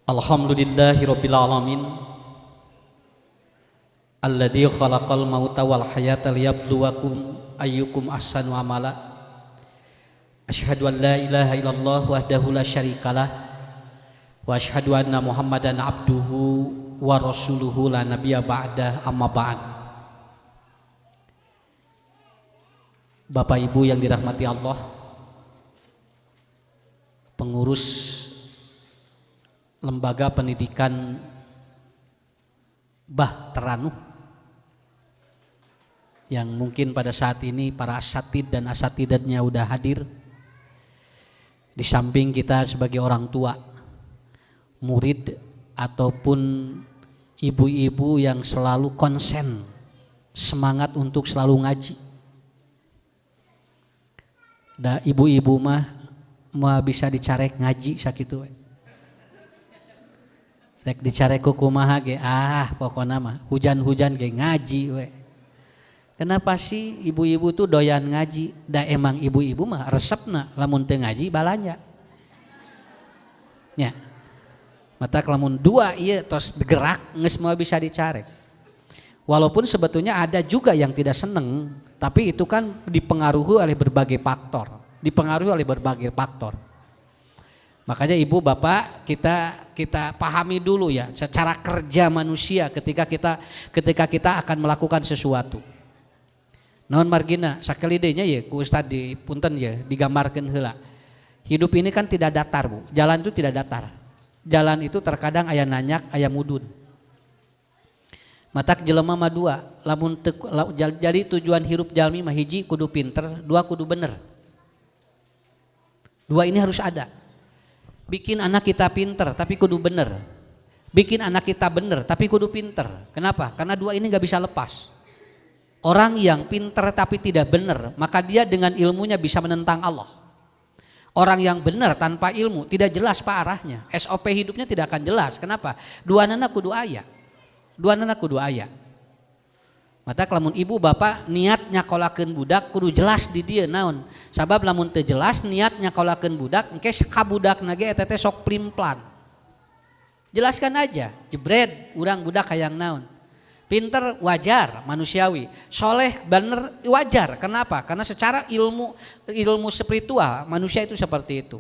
Alhamdulillahirabbil alamin alladzi khalaqal mauta wal hayata liyabluwakum ayyukum ahsanu amala. Asyhadu an la ilaha illallah wahdahu la syarikalah wa asyhadu anna Muhammadan abduhu wa rasuluhu la nabiyya ba'da, amma ba'd. Bapak Ibu yang dirahmati Allah, pengurus lembaga pendidikan Bahteranuh yang mungkin pada saat ini para asatid dan asatidatnya udah hadir. Di samping kita sebagai orang tua, murid ataupun ibu-ibu yang selalu konsen, semangat untuk selalu ngaji. Da ibu-ibu mah bisa dicarek ngaji sakitu we. Rek dicari kumaha ge pokona mah hujan-hujan ge ngaji we. Kenapa sih ibu-ibu tuh doyan ngaji? Da emang ibu-ibu mah resepna lamun teu ngaji balanja. Nya. Mata lamun dua ieu tos gerak geus moal bisa dicarek. Walaupun sebetulnya ada juga yang tidak seneng, tapi itu kan dipengaruhi oleh berbagai faktor. Makanya ibu bapak kita pahami dulu ya secara kerja manusia ketika kita akan melakukan sesuatu. Naon margina sakali deui nya ya ku ustad di punten ya digambarkeun heula. Hidup ini kan tidak datar, Bu. Jalan itu tidak datar. Jalan itu terkadang aya nanyak, aya mudun. Matak jelema mah dua, jadi tujuan hirup jalmi mah hiji kudu pinter, dua kudu bener. Dua ini harus ada. Bikin anak kita pinter tapi kudu bener. Bikin anak kita bener tapi kudu pinter. Kenapa? Karena dua ini gak bisa lepas. Orang yang pinter tapi tidak bener, maka dia dengan ilmunya bisa menentang Allah. Orang yang bener tanpa ilmu tidak jelas pak arahnya. SOP hidupnya tidak akan jelas. Kenapa? Dua anak kudu aya. Mata lamun ibu bapak niat nyakolakeun budak kudu jelas di dieu naon. Sabab lamun teu jelas niat nyakolakeun budak engke kabudakna ge eta teh sok plimplan. Jelaskan aja, jebret urang budak hayang naon. Pinter wajar manusiawi, soleh bener wajar. Kenapa? Karena secara ilmu spiritual manusia itu seperti itu.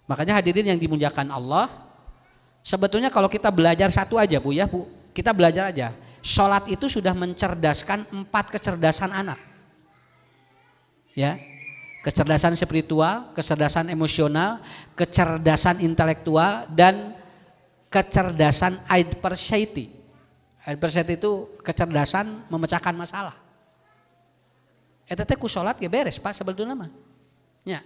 Makanya hadirin yang dimuliakan Allah, sebetulnya kalau kita belajar satu aja Bu ya Bu, kita belajar aja. Sholat itu sudah mencerdaskan 4 kecerdasan anak. Ya. Kecerdasan spiritual, kecerdasan emosional, kecerdasan intelektual, dan kecerdasan adversity. Adversity itu kecerdasan memecahkan masalah. Eta teh ku sholat ya beres Pak sebetulnya mah. Ya.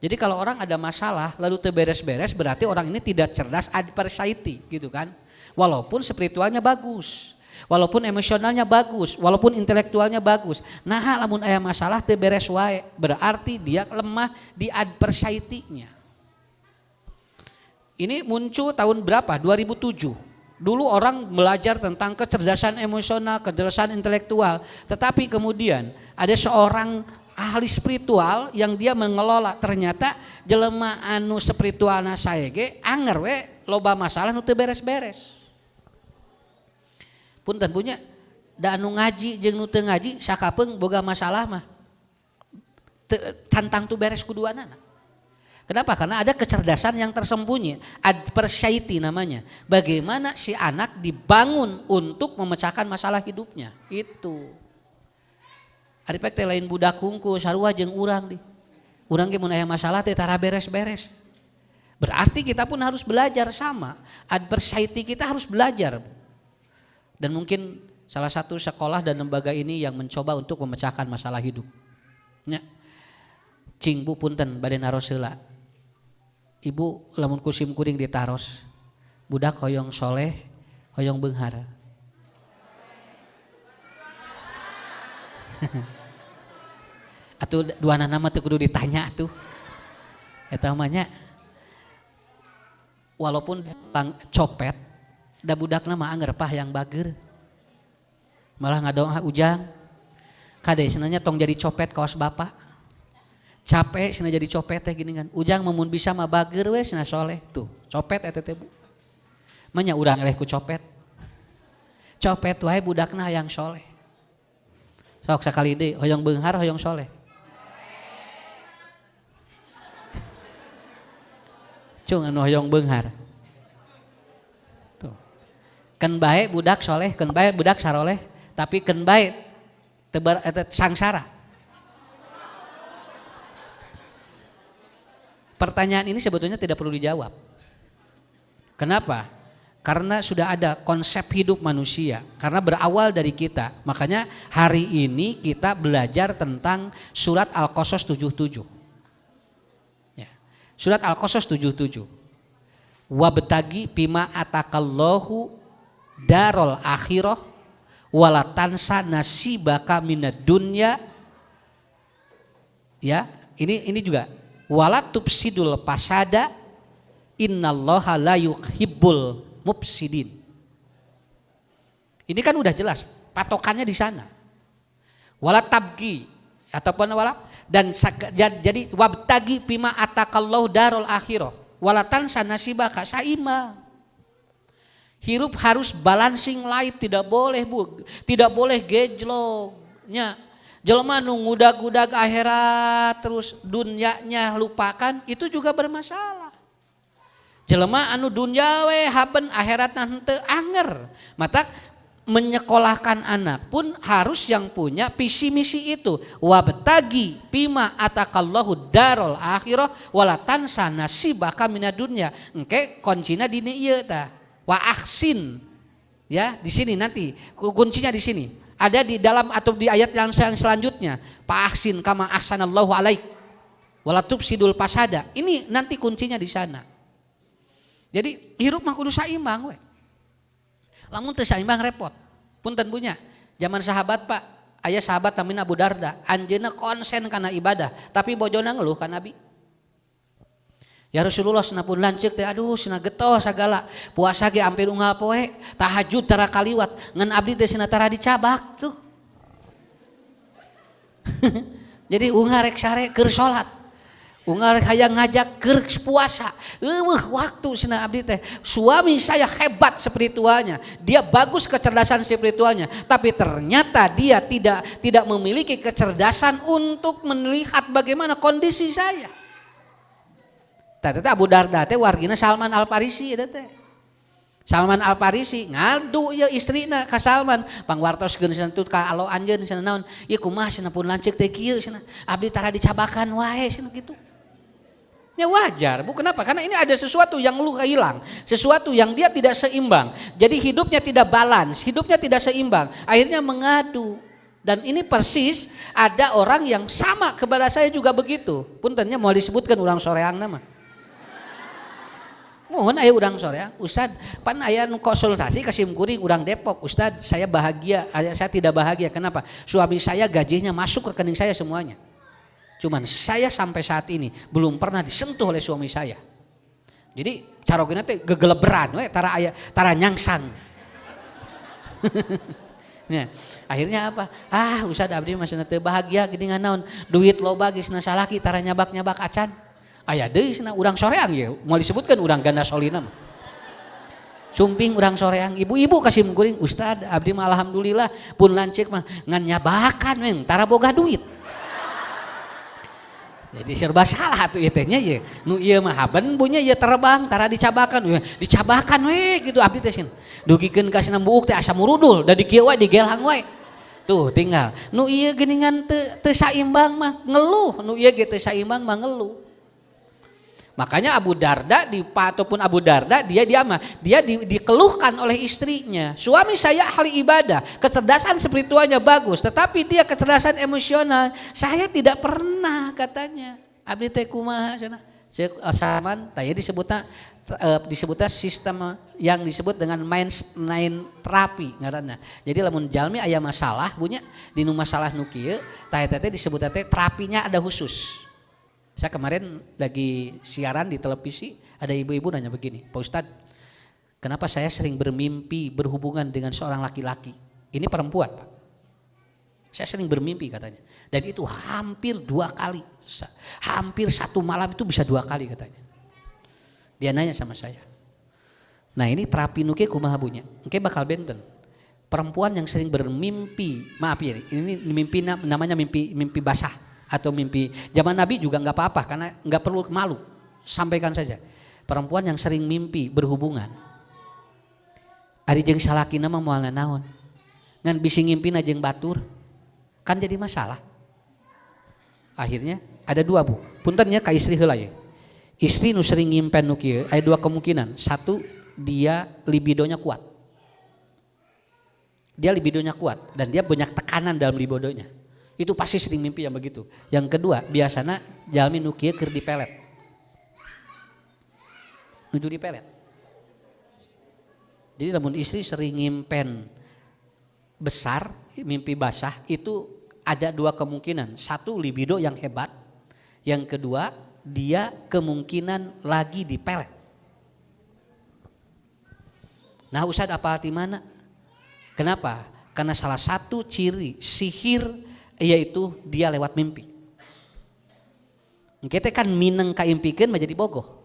Jadi kalau orang ada masalah lalu teu beres-beres berarti orang ini tidak cerdas adversity gitu kan. Walaupun spiritualnya bagus, walaupun emosionalnya bagus, walaupun intelektualnya bagus. Nah lamun aya masalah teu beres wae, berarti dia lemah di adversity-nya. Ini muncul tahun berapa? 2007. Dulu orang belajar tentang kecerdasan emosional, kecerdasan intelektual, tetapi kemudian ada seorang ahli spiritual yang dia mengelola, ternyata jelema anu spiritualna sae ge anger we loba masalah nu teu beres-beres. Punten punya da anu ngaji jeung nu teu ngaji sakapeung boga masalah mah tantang tu beres kuduanana. Kenapa? Karena ada kecerdasan yang tersembunyi, adversity namanya. Bagaimana si anak dibangun untuk memecahkan masalah hidupnya. Itu. Ari pek teh lain budak hungkul sarua jeung urang di. Urang ge mun aya masalah teh tara beres-beres. Berarti kita pun harus belajar sama. Adversity kita harus belajar. Dan mungkin salah satu sekolah dan lembaga ini yang mencoba untuk memecahkan masalah hidup. Ya. Cing Bu punten bade naros heula. Ibu lamun kusim kuring ditaros. Budak hoyong soleh, hoyong beunghar. Atuh duana nama teu kudu ditanya atuh. Eta mah nya. Walaupun copet da budakna mah anger pah yang bager. Malah ngadong ujang. Kade sebenarnya tong jadi copet kaos bapak. capek cenah jadi copet teh gini kan. Ujang mun bisa mah bager we cenah soleh tuh. Copet eta teh Bu. Manya urang eleh ku copet. Copet wae budakna hayang soleh. Sok sakali deui hoyong beunghar hoyong soleh. Cung anu hoyong beunghar. Tuh. Keun bae budak soleh, keun bae budak saroleh, tapi keun bae teu sangsara. Pertanyaan ini sebetulnya tidak perlu dijawab. Kenapa? Karena sudah ada konsep hidup manusia. Karena berawal dari kita. Makanya hari ini kita belajar tentang surat Al-Qasas 77. Ya. Surat Al-Qasas 77. Wabtagi pima atakallahu darul akhirah wala tansa nasibaka minad dunya. Ya, ini juga wala tufsidul fasada innallaha la yuhibbul mufsidin. Ini kan udah jelas patokannya di sana. Wala tabgi ataupun wala dan jadi wabtagi pima atakallahu darul akhirah wala tansa nasibaka saima. Hirup harus balancing life, tidak boleh Bu, tidak boleh gejlognya. Jelema nu ngudag-ngudag akhirat terus dunyanya lupakan, itu juga bermasalah. Jelema anu dunya we haben akhiratna henteu anger. Mata menyekolahkan anak pun harus yang punya visi misi itu. Wabtagi pima atakallahu darul akhirah wala tansa nasibaka minad dunya. Engke kuncina di ieu tah. Wa ahsin. Ya, di sini nanti kuncinya di sini. Ada di dalam atau di ayat yang selanjutnya, fa ahsin kama ahsanallahu alaik wala tufsidul fasada. Ini nanti kuncinya di sana. Jadi hirup mah kudu saimbang we. Lamun teu saimbang repot. Punten punya. Zaman sahabat Pak, aya sahabat namina Abu Darda, anjeunna konsen kana ibadah, tapi bojona ngeluh ka Nabi. Ya Rasulullah cenah pun lanceuk teh aduh cenah getol sagala. Puasa ge ampir unggal poe, tahajud tara kaliwat, ngan abdi teh cenah tara dicabak tuh. Jadi unggal rek sare keur salat. Unggal rek hayang ngajak keur puasa. Eueuh waktu cenah abdi teh. Suami saya hebat spiritualnya. Dia bagus kecerdasan spiritualnya, tapi ternyata dia tidak memiliki kecerdasan untuk melihat bagaimana kondisi saya. Tadi Abu Darda teh wargina Salman Al Farisi eta teh. Salman Al Farisi ngadu ya istrina ka Salman, pangwartoskeun cenah tut ka alo anjeun cenah naon? Ieu kumaha cenah pun lanceuk teh kieu cenah. Abdi tara dicabakan wae cenah kitu. Ya wajar, Bu. Kenapa? Karena ini ada sesuatu yang lu hilang, sesuatu yang dia tidak seimbang. Jadi hidupnya tidak balance, hidupnya tidak seimbang. Akhirnya mengadu. Dan ini persis ada orang yang sama kepada saya juga begitu. Puntennya mau disebutkan urang soreang nama. Mohon aya urang soreang, Ustad, pan aya nu konsultasi ka sim kuring urang Depok, Ustad, saya bahagia, saya tidak bahagia. Kenapa? Suami saya gajinya masuk ke rekening saya semuanya. Cuman saya sampai saat ini belum pernah disentuh oleh suami saya. Jadi carogina teh gegeleberan we tara nyangsang. Ya, akhirnya apa? Ustad abdi masih teu bahagia gini naon? Duit loba geus na salaki tara nyabak-nyabak acan. Aya deui cenah urang soreang ye, moal disebutkeun urang ganda solina mah. Sumping urang soreang, ibu-ibu ka sim kuring, Ustad abdi mah alhamdulillah pun lanceuk mah ngan nyabakan meng tara boga duit. Jadi serba salah atuh ieu teh nya ye. Nu ieu mah haben bunyi ieu terbang tara dicabakan, dicabakan we gitu abdi teh cenah. Dugikeun ka cenah buuk teh asa murudul, da di kieu wae digelhang wae. Tuh tinggal. Nu ieu geuningan teu saimbang mah ngeluh, nu ieu ge teu saimbang mah ngeluh. Makanya Abu Darda ataupun Abu Darda dia dikeluhkan oleh istrinya. Suami saya ahli ibadah, kecerdasan spiritualnya bagus, tetapi dia kecerdasan emosional saya tidak pernah katanya. Abdi teh kumaha cenah? Salman tanya disebutnya sistem yang disebut dengan mind terapi ngaranna. Jadi lamun jalmi aya masalah punya di nu masalah nu kieu tah eta teh disebutna teh terapinya ada khusus. Saya kemarin lagi siaran di televisi, ada ibu-ibu nanya begini, Pak Ustadz, kenapa saya sering bermimpi berhubungan dengan seorang laki-laki? Ini perempuan Pak. Saya sering bermimpi katanya. Dan itu hampir 2 kali. Hampir 1 malam itu bisa 2 kali katanya. Dia nanya sama saya. Nah ini terapi nuke kumaha bunya. Engke bakal benten. Perempuan yang sering bermimpi, maaf ya, ini mimpi namanya mimpi basah atau mimpi zaman Nabi juga nggak apa-apa karena nggak perlu malu, sampaikan saja. Perempuan yang sering mimpi berhubungan, ari jeung salakina mah moal naon, ngan bisi ngimpina jeung batur, kan jadi masalah. Akhirnya ada 2 bu, puntennya ka istri heula ya. Istri nu sering ngimpen nu kieu, ada 2 kemungkinan. 1 dia libidonya kuat. Dia libidonya kuat dan dia banyak tekanan dalam libidonya. Itu pasti sering mimpi yang begitu. Yang kedua, biasanya jalmi nu kieu keur dipelet. Nuju dipelet. Jadi namun istri sering ngimpen besar, mimpi basah itu ada 2 kemungkinan. 1 libido yang hebat. Yang kedua, dia kemungkinan lagi dipelet. Nah, Ustadz apa arti mana? Kenapa? Karena salah satu ciri sihir yaitu dia lewat mimpi. Kita kan mineng kaimpikeun menjadi bogoh.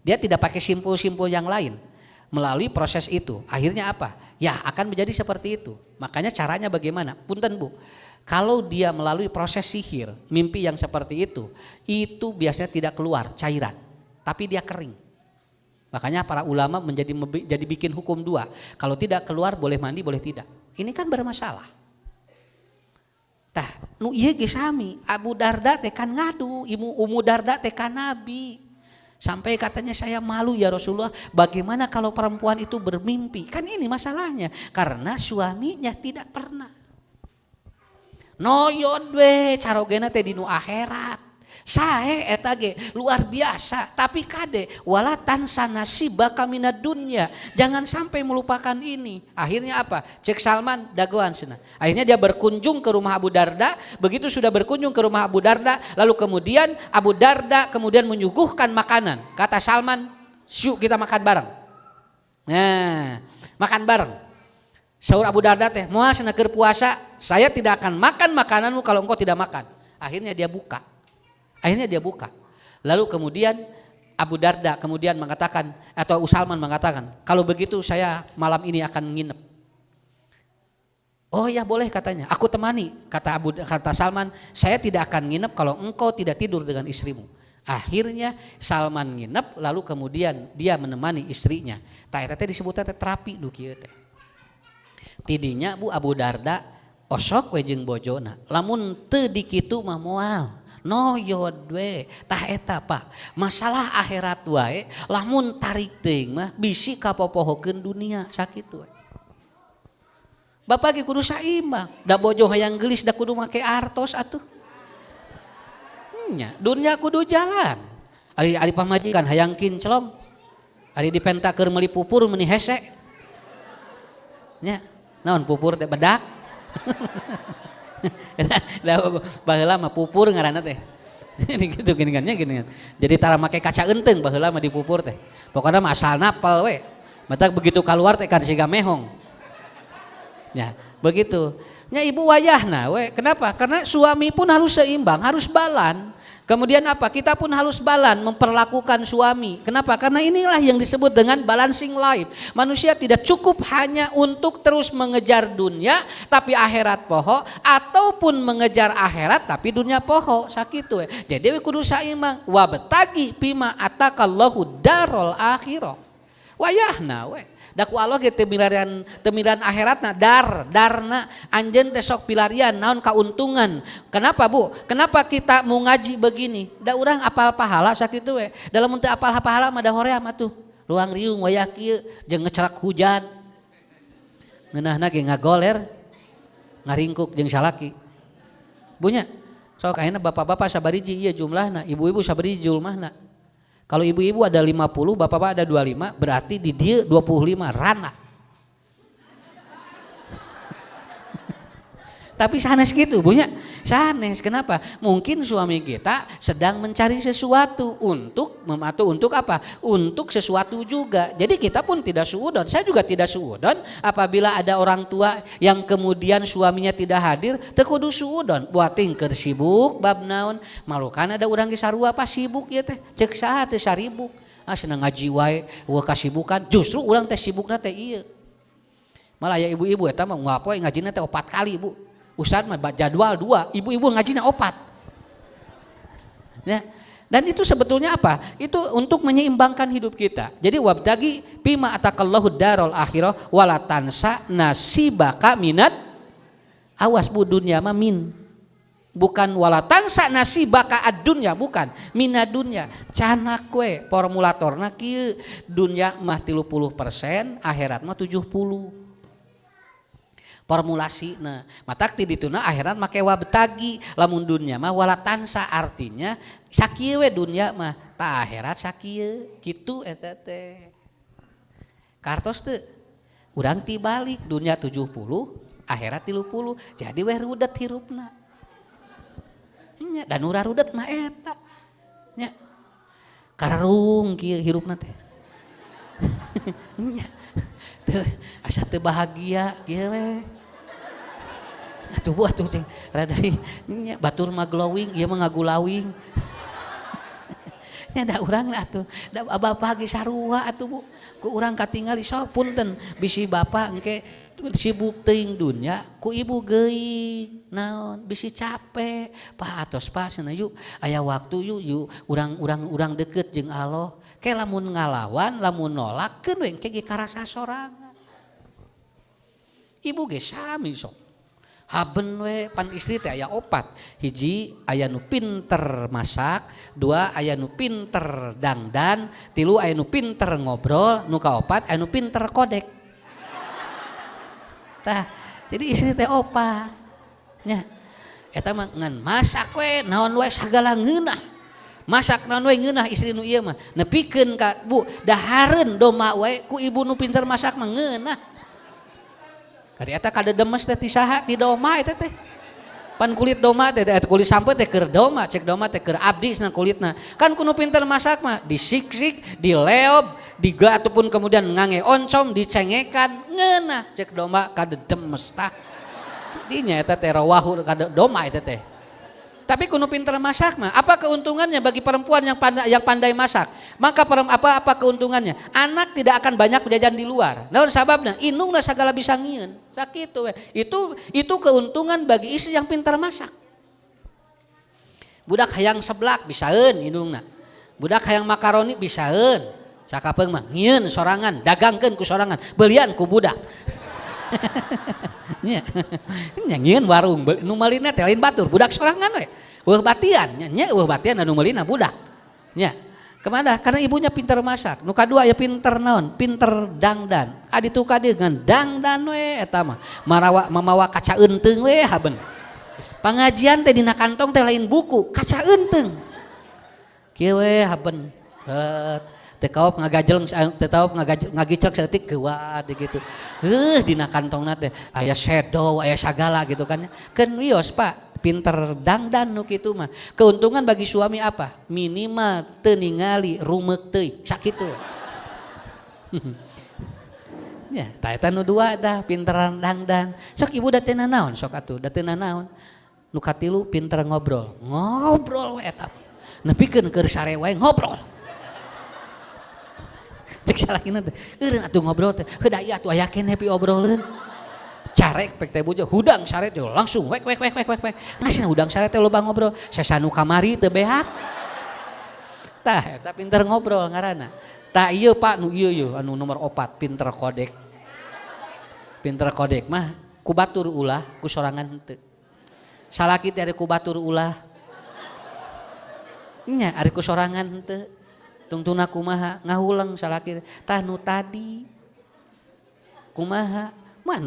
Dia tidak pakai simpul-simpul yang lain. Melalui proses itu, akhirnya apa? Ya akan menjadi seperti itu. Makanya caranya bagaimana? Punten bu, kalau dia melalui proses sihir, mimpi yang seperti itu biasanya tidak keluar cairan, tapi dia kering. Makanya para ulama jadi bikin hukum 2. Kalau tidak keluar boleh mandi, boleh tidak. Ini kan bermasalah. Tah, nu ieu ge sami, Abu Darda teh kan ngadu, Ummu Darda teh kan nabi. Sampai katanya saya malu ya Rasulullah, bagaimana kalau perempuan itu bermimpi? Kan ini masalahnya, karena suaminya tidak pernah. Noyod we carogena teh dinu akhirat. Sae eta ge luar biasa, tapi kade wala tansa nasibaka minad dunya. Jangan sampai melupakan ini. Akhirnya apa? Cek Salman dagoan cenah. Akhirnya dia berkunjung ke rumah Abu Darda. Begitu sudah berkunjung ke rumah Abu Darda, lalu kemudian Abu Darda kemudian menyuguhkan makanan. Kata Salman, "Syuk kita makan bareng." Nah, makan bareng. Saur Abu Darda teh, "Moal cenah keur puasa, saya tidak akan makan makananmu kalau engkau tidak makan." Akhirnya dia buka. Lalu kemudian Abu Darda kemudian mengatakan atau Salman mengatakan, "Kalau begitu saya malam ini akan nginep." "Oh ya boleh," katanya. "Aku temani." Kata Salman, "Saya tidak akan nginep kalau engkau tidak tidur dengan istrimu." Akhirnya Salman nginep, lalu kemudian dia menemani istrinya. Tah eta teh disebutna teh terapi nu kieu teh. Tidinya Bu Abu Darda osok we jeung bojona. Lamun teu dikitu mah moal. Noyod we, tah eta Pak. Masalah akhirat wae, lamun tarik teuing mah bisi kapopohokeun dunia sakitu we. Bapak ge kudu saimbang, da bojo hayang geulis da kudu make artos atuh. Nya, dunia kudu jalan. Ari pamajikan hayang kinclong. Ari dipenta keur meuli pupur meuni hese. Nya, naon pupur teh bedak? Baheula mah pupur ngaranna teh. Gitu gini kan. Jadi tara make kaca eunteng baheula mah dipupur teh. Pokona mah asal napal we. Mata begitu keluar teh kan siga mehong. Ya, begitu. Nya ibu wayahna we. Kenapa? Karena suami pun harus seimbang, harus balan. Kemudian apa? Kita pun harus balan memperlakukan suami. Kenapa? Karena inilah yang disebut dengan balancing life. Manusia tidak cukup hanya untuk terus mengejar dunia tapi akhirat poho, ataupun mengejar akhirat tapi dunia poho. Sakitu we. Jadi we kudu saimbang. Wa betagi pima atakallahu darul akhirah. Wayahna we. Da ku Allah ge teu milarian akhiratna darna anjeun teh sok pilarian naon kauntungan. Kenapa Bu? Kenapa kita mau ngaji begini? Da urang apal pahala sakitu we. Dalam teu apal pahala mah da hoream atuh. Ruang riung wayah kieu jeung ngecerak hujan. Ngeunahna ge ngagoler, ngaringkuk jeung salaki. Bunya. Sok ayeuna bapak-bapak sabariji ieu jumlahna, ibu-ibu sabariji jumlahna. Kalau ibu-ibu ada 50, bapak-bapak ada 25, berarti di dia 25 rana. Tapi sanes gitu bunya, sanes. Kenapa? Mungkin suami kita sedang mencari sesuatu untuk apa? Untuk sesuatu juga. Jadi kita pun tidak suudon. Saya juga tidak suudon apabila ada orang tua yang kemudian suaminya tidak hadir, teu kudu suudon. Buating keur sibuk bab naon? Malukan ada urang ge sarua pas sibuk ieu teh. Ceuk saha teu saribuk. Senang ngaji wae, weu kasibukan. Justru urang teh sibukna teh ieu. Malah ya ibu-ibu eta mah ngapoe ngajina teh 4 kali, Bu. Ustaz mah jadwal 2, ibu-ibu ngajina 4. Ya. Dan itu sebetulnya apa? Itu untuk menyeimbangkan hidup kita. Jadi wabtagi bima atakallahu darul akhirah wala tansa nasibaka minat. Awas Bu, dunya mah min. Bukan wala tansa nasibaka ad-dunya, bukan minad dunya. Canak we formulatorna kieu, dunya mah 30%, akhirat mah 70%. Formulasi nah matak ti dituna akhirat make wabtagi, lamun dunya mah wala tansa, artinya sakieu we dunya mah ta akhirat sakieu kitu eta teh. Kartos teu urang tibalik dunya 70 akhirat 30 jadi we rudet hirupna nya dan urang rudet mah eta nya karung kieu hirupna teh nya teu asa teu bahagia kieu we. Atuh Bu atuh cing rada batur mah glowing ieu mah ngagulawing. Nya da urang atuh da bapak ge sarua atuh Bu ku urang katingali sok punten bisi bapak engke sibuk teuing dunya ku ibu geuing naon bisi capek pa atos pa cenah yuk aya waktu yuk urang deukeut jeung Allah ke lamun ngalawan lamun nolakkeun we engke ge karasa sorangan. Ibu ge sami sok haben we pan istri teh aya 4, hiji aya nu pinter masak, 2 aya nu pinter dangdan, 3 aya nu pinter ngobrol, nu kaopat aya nu pinter kodek. Tah jadi istri teh 4 nya eta mah ngan masak we naon we sagala ngeunah. Masak naon we ngeunah istri nu ieu mah nepikeun ka Bu dahareun doma we ku ibu nu pinter masak mah ngeunah. Ari eta kada demes teh ti saha ti doma eta teh. Pan kulit doma teh kulit sampeu teh keur doma, cek doma teh keur abdi cenah kulitna. Kan kudu pinter masak mah disiksik, dileob, diga ataupun kemudian ngange oncom, dicengekan, ngeunah cek doma kada demes tah. Dinya eta teh rawahu kada doma eta teh. Tapi kudu pinter masak mah. Apa keuntungannya bagi perempuan yang pandai masak? Maka apa keuntungannya? Anak tidak akan banyak jajan di luar. Naon sababna? Indungna sagala bisa ngieun. Sakitu we. Itu keuntungan bagi istri yang pintar masak. Budak hayang seblak bisaeun indungna. Budak hayang makaroni bisaeun. Sakapeung mah ngieun sorangan, dagangkeun ku sorangan, beelian ku budak. Nya ngieun warung nu meulina teh lain batur budak sorangan we weuh batian nya weuh batian anu meulina budak nya kemana karena ibunya pintar masak nu kadua ya pinter naon pinter dangdan aditu kadieu ngan dangdan we eta mah mamawa kaca euteung we haben pangajian teh dina kantong teh lain buku kaca euteung kieu we haben teu kaop ngagajeleng teu kaop ngagicek saeutik geuat gitu. Dina kantongna teh aya shadow, aya sagala gitu kan. Keun wios Pak, pinter dangdan nu kitu mah. Keuntungan bagi suami apa? Minimal teu ningali rumeuk teuing, sakitu. Ya, tah eta nu dua dah pinteran dangdan. Sok ibu da teu naon sok atuh, da teu naon. Nu katilu pinter ngobrol. Ngobrol we eta. Nepikeun keur sare wae ngobrol. Cek salahina teh eureun atuh ngobrol teh heuh da ieu atuh aya keneh pi obroleun carek pek teh bojo hudang saret yo langsung wek ngasina hudang saret teh loba ngobrol sasanu kamari teu beak tah eta pinter ngobrol ngaranna tah ieu Pak nu ieu anu nomor 4 pinter kodek mah ku batur ulah ku sorangan henteu salaki teh ari ku batur ulah nya ari ku sorangan henteu tungtuna kumaha ngahulang salaki tah nu tadi kumaha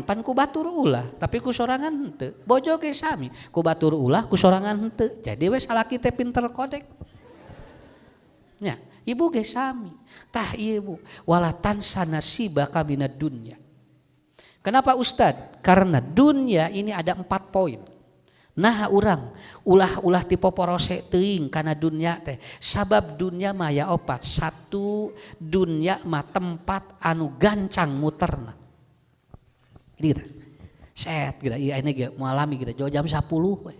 pan ku batur ulah tapi ku sorangan henteu bojo ge sami ku batur ulah ku sorangan henteu jadi we salaki teh pinter kodek nya ibu ge sami tah ieu Bu wala tansa nasibaka minad dunya. Kenapa Ustad? Karena dunia ini ada 4 poin. Nah urang ulah tipoporose teuing kana dunya teh sabab dunya mah aya opat. Satu, dunya mah tempat anu gancang muterna gitu set gitu ieu ayeuna ge moal lami gitu jam 10 we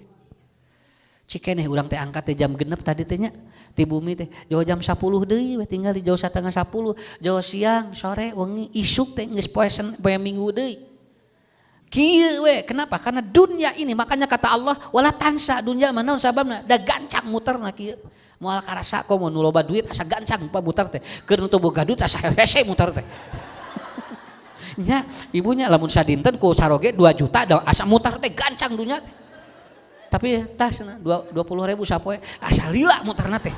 cikeneh urang teh angkat teh jam 6 tadi teh nya ti bumi teh jam 10 deui we tinggal di jauh 9:30 jauh siang sore wengi isuk teh geus poe Minggu deui. Kieu we kenapa? Karena dunia ini makanya kata Allah wala tansa dunia mana sababna da gancang muterna kieu. Moal karasa komo nu loba duit asa gancang pa muter teh. Keur nu teu boga duit asa hese muter teh. Nya ibunya lamun sadinten ku saroge 2 juta da asa muter teh gancang dunia teh. Tapi tah cenah 20.000 sapoe asa lila muterna teh.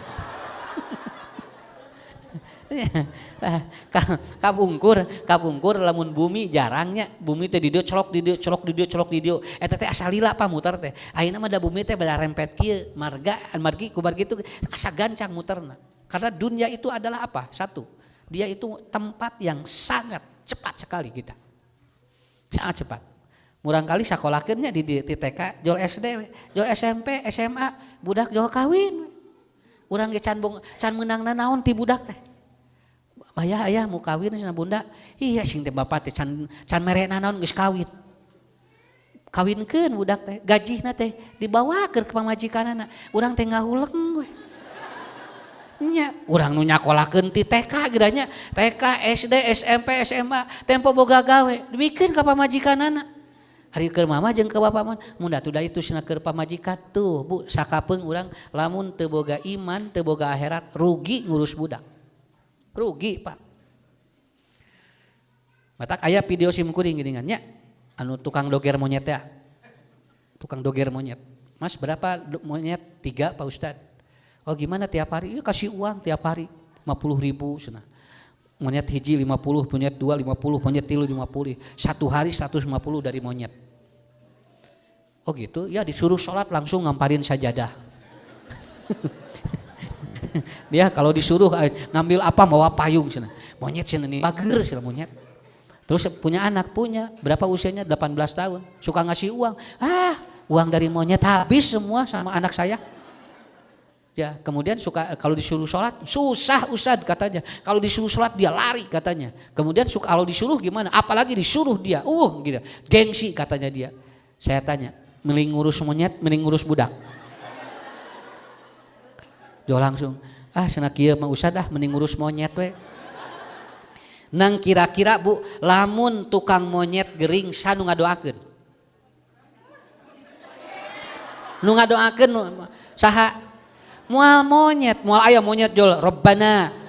Kabungkur lamun bumi jarangnya bumi teh di dieu colok di dieu eta teh asa lila pa muter teh ayeuna mah da bumi teh bada rempet kieu margi ku margi itu asa gancang muterna karena dunia itu adalah apa? Satu, dia itu tempat yang sangat cepat sekali kita sangat cepat murang kali sakolahkeunnya di TK jol SD jol SMP SMA budak jol kawin urang ge can meunangna naon ti budak teh ayah mau kawin cenah bunda iya sing teh bapak teh can merena naon geus kawinkeun budak teh gajihna teh dibawakeun ka pamajikanana urang teh ngahuleng we nya urang nu nyakolakeun ti TK gedanya TK SD SMP SMA tempo boga gawe dibikeun ka pamajikanana hari keur mama jeung ke bapa mah mun atuh da itu cenah keur pamajikan tuh Bu sakapeung urang lamun teu boga iman teu boga akhirat rugi ngurus budak rugi Pak. Matak aya video sim kuring geuningannya anu tukang doger monyet ya. Tukang doger monyet. Mas berapa monyet? 3 Pak Ustad. Oh gimana tiap hari? Iya kasih uang tiap hari 50.000 cenah. Monyet hiji 50, monyet 2 50, monyet 3 50. Satu hari 150 dari monyet. Oh gitu? Ya disuruh sholat langsung ngamparin sajadah. Dia kalau disuruh ngambil apa bawa payung sana. Monyet sini nih bager sih monyet. Terus punya anak berapa usianya 18 tahun suka ngasih uang. Uang dari monyet habis semua sama anak saya. Ya kemudian suka kalau disuruh sholat susah Ustad katanya. Kalau disuruh sholat dia lari katanya. Kemudian suka kalau disuruh gimana? Apalagi disuruh dia gitu. Gengsi katanya dia. Saya tanya mending ngurus monyet mending ngurus budak. Jo langsung cenah kieu mah usah dah mending ngurus monyet we. Nang kira-kira Bu lamun tukang monyet gering sanu ngadoakeun. Nu ngadoakeun saha? Moal monyet, moal aya monyet jol Rabbana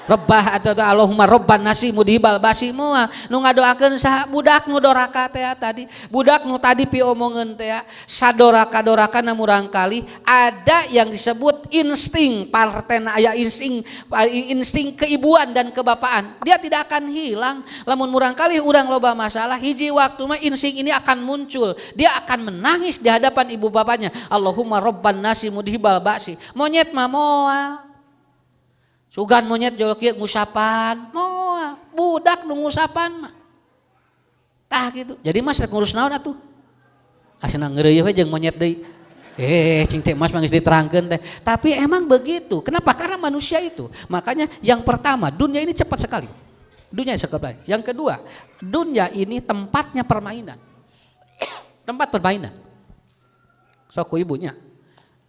Rabbah atau Allahumma Rabban nasi mudhibal basi moal nu ngadoakeun saha budak nu doraka teh tadi budak nu tadi piomongeun teh sadoraka-dorakana murang kali ada yang disebut insting partena aya insting keibuan dan kebapaan dia tidak akan hilang lamun murang kali urang loba masalah hiji waktu mah insting ini akan muncul dia akan menangis di hadapan ibu bapaknya Allahumma Rabban nasi mudhibal basi monyet mah moal sugan monyet jol kieu ngusapan moal budak nu ngusapan mah tah gitu jadi mas rek ngurus naon atuh asna ngeureuyeuh we jeung monyet deui cing teh mas mah geus diterangkeun teh tapi emang begitu kenapa karena manusia itu makanya yang pertama dunia ini cepat sekali dunia sekali yang kedua dunia ini tempatnya permainan tempat permainan sok ku ibunya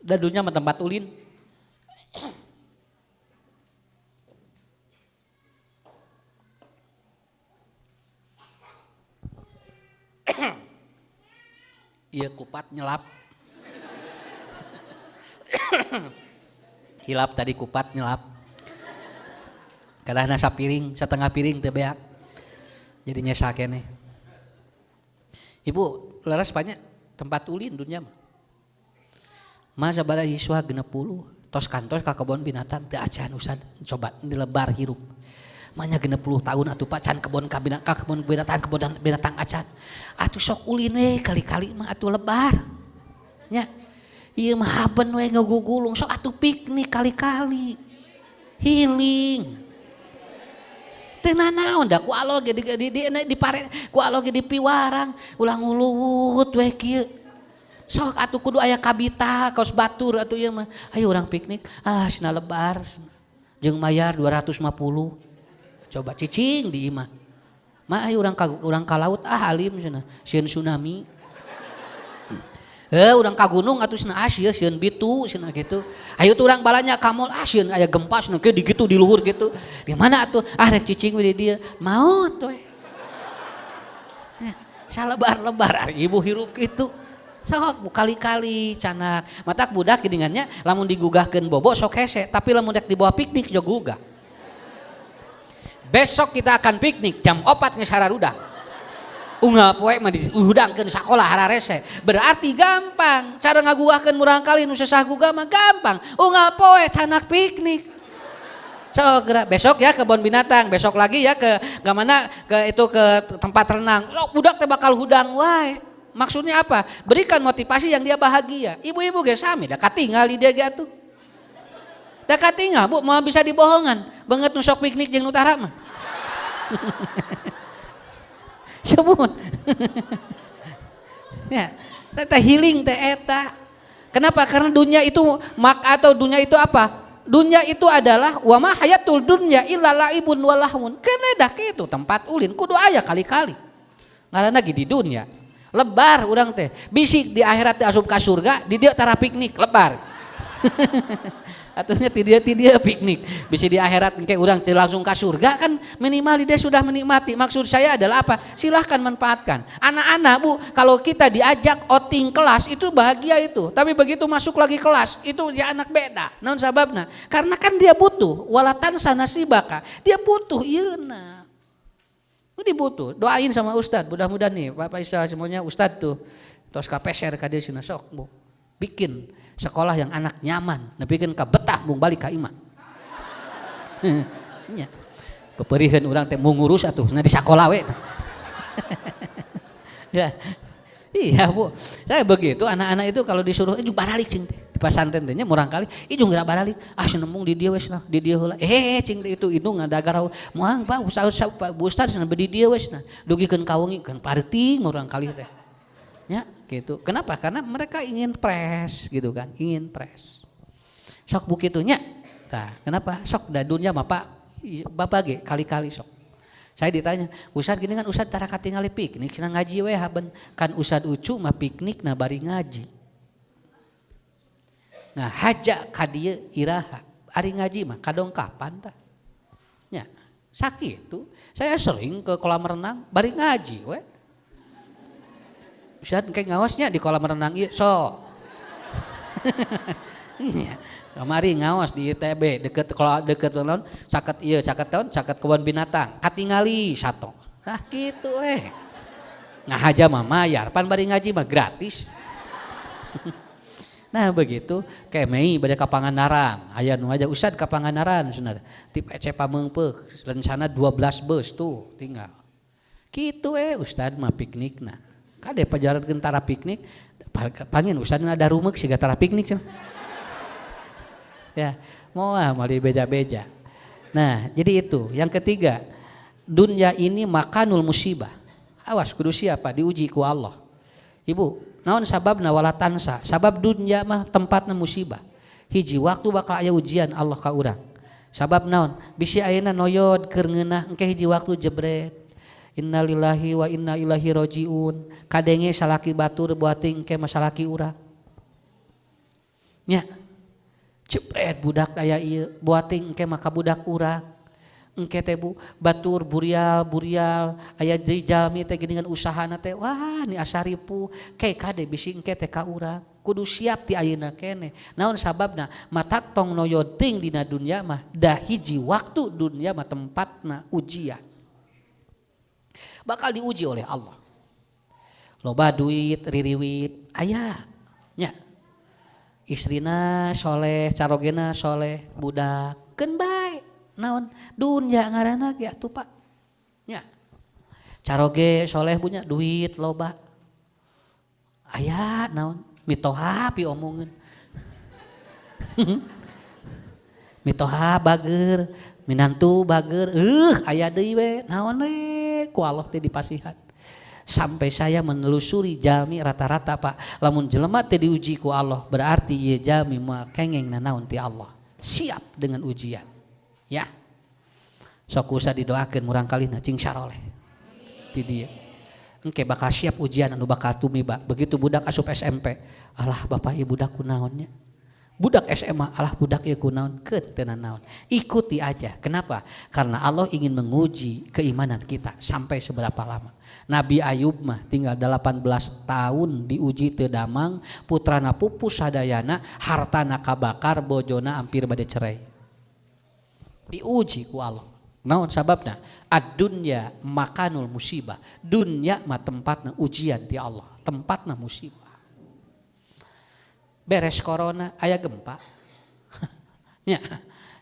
dan dunia mah tempat ulin iya kupat nyelap hilap tadi kupat nyelap kadahna sapiring setengah piring teu beak jadinya sakene ibu leres banyak tempat ulin dunia mah masa sabada siswa 60 tos kantos ka kebon binatang teu acan usah coba dilebar hirup manya 60 tahun atuh Pak can kebon binatang acan atuh sok ulin we kali-kali mah atuh lebar nya ieu mah haben we ngegugulung sok atuh piknik kali-kali healing teu nanaon da ku alo ge di pare ku alo ge di piwarang ulah nguluwut we kieu Sok atuh kudu aya kabita kaos batur atuh ieu mah. Ayo urang piknik, cenah lebar. Jeung mayar 250. Coba cicing di imah. Mah ayo urang ka laut alim cenah. Sieun tsunami. Urang ka gunung atuh cenah sieun bitu cenah gitu. Ayo tuh urang balanya ka mall sieun aya gempa cenah ge di kitu di luhur gitu. Di mana atuh? Rek cicing we di dieu. Maot we. Salebar-lebar ibu hirup gitu. Sok kali-kali canak matak budak geuningannya lamun digugahkeun bobo sok hese tapi lamun dek dibawa piknik jog gugah. Besok kita akan piknik jam 4 geus hararudak. Unggal poe mah dihudangkeun sakola hararese. Berarti gampang cara ngagugahkeun murang kali nu sesah gugah mah gampang. Unggal poe canak piknik. So, besok ya ke kebun binatang, besok lagi ya ke mana ke tempat renang. Sok budak teh bakal hudang wae. Maksudnya apa? Berikan motivasi yang dia bahagia. Ibu-ibu ge sami da katinggal di dia ge atuh. Da katinggal Bu, mau bisa dibohongan. Beungeut nu sok piknik jeung nu tara mah. Sumun. Ya, eta healing teh eta. Kenapa? Karena dunia itu dunia itu apa? Dunia itu adalah wa ma hayatul dunya illa laibun wa lahun. Keneh dah kitu tempat ulin kudu aya kali-kali. Ngaranna ge di dunia. Lebar urang teh bisik di akhirat teh asup ka surga di dieu tara piknik lebar. Atuhnya ti dia piknik bisa di akhirat engke urang teh langsung ka surga kan minimal dia sudah menikmati. Maksud saya adalah apa? Silahkan manfaatkan. Anak-anak Bu, kalau kita diajak outing kelas itu bahagia itu. Tapi begitu masuk lagi kelas itu ya anak beda. Naon sababna? Karena kan dia butuh walatan sanasibaka. Dia butuh ieuna. Dibutuh, doain sama Ustadz, mudah-mudahan nih Bapak Isa semuanya Ustadz tuh tos kapeser ka dieu cenah sok Bu. Bikin sekolah yang anak nyaman, nepikeun ka betah mung balik ka imah. Nya. Peperieun urang teh mau ngurus atuh cenah di sakola we. Ya. Iya Bu, saya begitu anak-anak itu kalau disuruh juga baralik cing teh di pasantren teh nya murang kali ijung geura baralik senembung di dieu wes nah di dieu heula cing teh itu indung ngadagar moang Pak Ustaz cenah di dieu wes nah dugikeun kawengi kan parting murang kali teh nya gitu. Kenapa? Karena mereka ingin pres gitu kan, ingin pres. Sok begitu nya. Tah, kenapa? Sok da dunya mah Pak Bapak ge kali-kali sok. Saya ditanya, Ustad gini kan Ustad tara katingali piknik, cenah ngaji we haben. Kan Ustad Ucu mah piknik na bari ngaji. Nah haja ka dieu iraha, ari ngaji mah kadongkapan tah. Nya, sakitu. Saya sering ke kolam renang bari ngaji we. Ustad engke ngawasnya di kolam renang ieu sok. Nya. Kamari ngawas di ITB deket naon caket kebun binatang katingali sato. Nah kitu ngahaja mah mayar pan bari ngaji mah gratis. Nah begitu kemei bade ka Pangandaran aya nu aja Ustad ka Pangandaran cenah ti PC Pameungpeuk rencana 12 bus tuh tinggal kitu Ustad mah piknikna kade pajaratkeun tara piknik pangin Ustad ada rumeuk siga tara piknik cenah. Ya, mau mali beja-beja. Nah, jadi itu. Yang ketiga, dunia ini makanul musibah. Awas kudu siapa diuji ku Allah. Ibu, naon sababna wala tansa? Sabab dunia mah tempatna musibah. Hiji waktu bakal aya ujian Allah ka urang. Sabab naon? Bisi ayeuna noyod keur ngeunah engke hiji waktu jebret. Innalillahi wa inna ilaihi rajiun. Kadenge salaki batur buating engke masalaki urang. Nya cepret budak aya ieu buating engke maka budak urang engke teh Bu batur burial aya di jalmi teh geuningan usahana teh wah ni asaripu ke kade bisi engke teh ka urang kudu siap ti ayeuna keneh naon sababna matak tong noyod teuing dina dunya mah da hiji waktu dunya mah tempatna ujian bakal diuji oleh Allah loba duit ririwit aya nya istrina soleh, carogena soleh, budak, keun bae. Naon? Dunya ngaranna ge atuh Pak. Nya. Caroge soleh punya duit loba. Aya naon? Mitoha pi omongeun. Mitoha bager, minantu bager, aya deui we. Naon we? Ku Allah teh dipasihan. Sampai saya menelusuri jalmi rata-rata Pak, lamun jelema teu diuji ku Allah berarti ieu jalmi moal kengeng nanaon ti Allah. Siap dengan ujian. Ya. Sok usah didoakeun murang kalina cing saroleh. Ti dieu. Engke bakal siap ujian anu bakal tumiba. Begitu budak asup SMP, alah bapak ieu budak kunaonnya. Budak SMA, alah budak ieu kunaon, keun teu naon. Ikuti aja. Kenapa? Karena Allah ingin menguji keimanan kita sampai seberapa lama. Nabi Ayub mah tinggal 18 tahun diuji teu damang, putrana pupus sadayana, hartana kabakar, bojona hampir bade cerai. Diuji ku Allah. Naon sababna? Ad-dunya makanul musibah. Dunya mah tempatna ujian ti Allah, tempatna musibah. Beres corona aya gempa. Ya,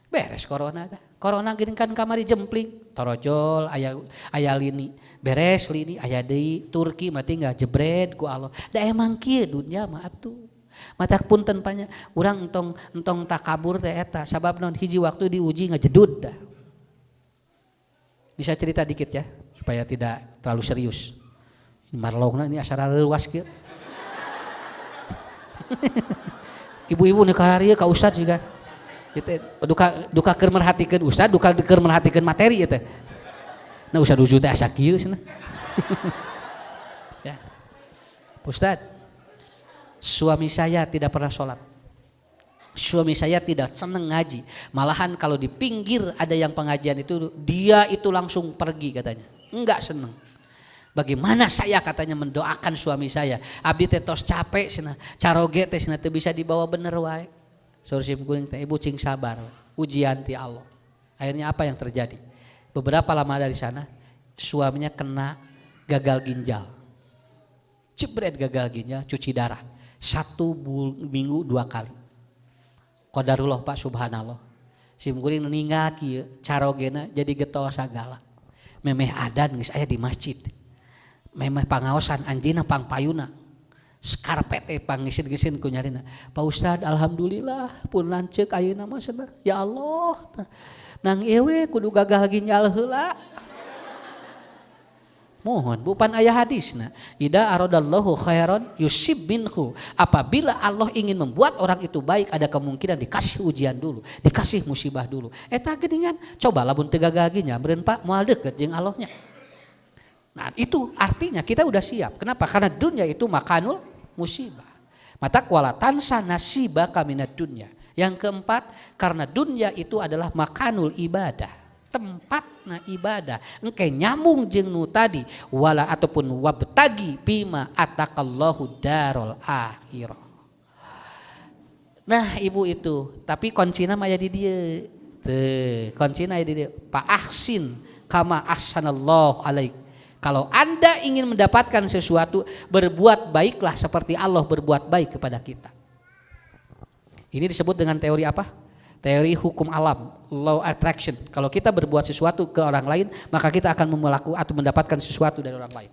beres corona teh. Corona geuning kan kamari jempling, torojol aya lini. Beres lini aya deui Turki mah tinggal jebret ku Allah. Da emang kieu dunya mah atuh. Matak punten panya urang entong takabur teh eta sabab naon hiji waktu diuji ngajedud dah. Bisa cerita dikit ya supaya tidak terlalu serius. Ini marlongna ini acara leuwas kieu. Ibu-ibu nu kararieu ka ustad juga. Gitu, duka keur merhatikeun ustad, duka keur merhatikeun materi ieu teh. Nah ustad ujug teh asa kieu cenah. Ya. Ustad, suami saya tidak pernah sholat. Suami saya tidak senang ngaji. Malahan kalau di pinggir ada yang pengajian itu, dia itu langsung pergi katanya. Enggak senang. Bagaimana saya katanya mendoakan suami saya? Abdi teh tos capek cenah, caroge teh cenah teu bisa dibawa bener wae. Saur sim kuring teh ibu cing sabar, ujian ti Allah. Akhirnya apa yang terjadi? Beberapa lama dari sana suaminya kena gagal ginjal. Jebret gagal ginjal, cuci darah. 1 minggu 2 kali. Qadarullah Pak subhanallah. Sim kuring ninggal kieu carogena jadi getol sagala. Memeh adan geus aya di masjid. Memeh pangaosan anjina pangpayuna. Skarpet pangisin-gisin ku nyarina. Pak Ustad alhamdulillah pun lanceuk ayeuna mah cenah. Ya Allah. Nang ieu we kudu gagal ginjal heula. Mohon bukan ayat hadisna. Ida aradallahu khairan yusib minhu. Apabila Allah ingin membuat orang itu baik, ada kemungkinan dikasih ujian dulu, dikasih musibah dulu. Eta geuningan coba lamun teu gagal ginjal meureun Pak moal deukeut jeung Allahnya. Nah itu artinya kita udah siap. Kenapa? Karena dunia itu makanul musibah. Mata kuala tansa nasibaka minad dunya. Yang keempat, karena dunia itu adalah makanul ibadah. Tempatna ibadah. Engke nyambung jeung nu tadi wala ataupun wabtagi bima atakallahu darul akhirah. Nah ibu itu, tapi kuncina mah aya di dieu. Teu, kuncina aya di dieu. Fa ahsin kama ahsanallahu alaik. Kalau Anda ingin mendapatkan sesuatu, berbuat baiklah seperti Allah berbuat baik kepada kita. Ini disebut dengan teori apa? Teori hukum alam, law attraction. Kalau kita berbuat sesuatu ke orang lain, maka kita akan melakukan atau mendapatkan sesuatu dari orang lain.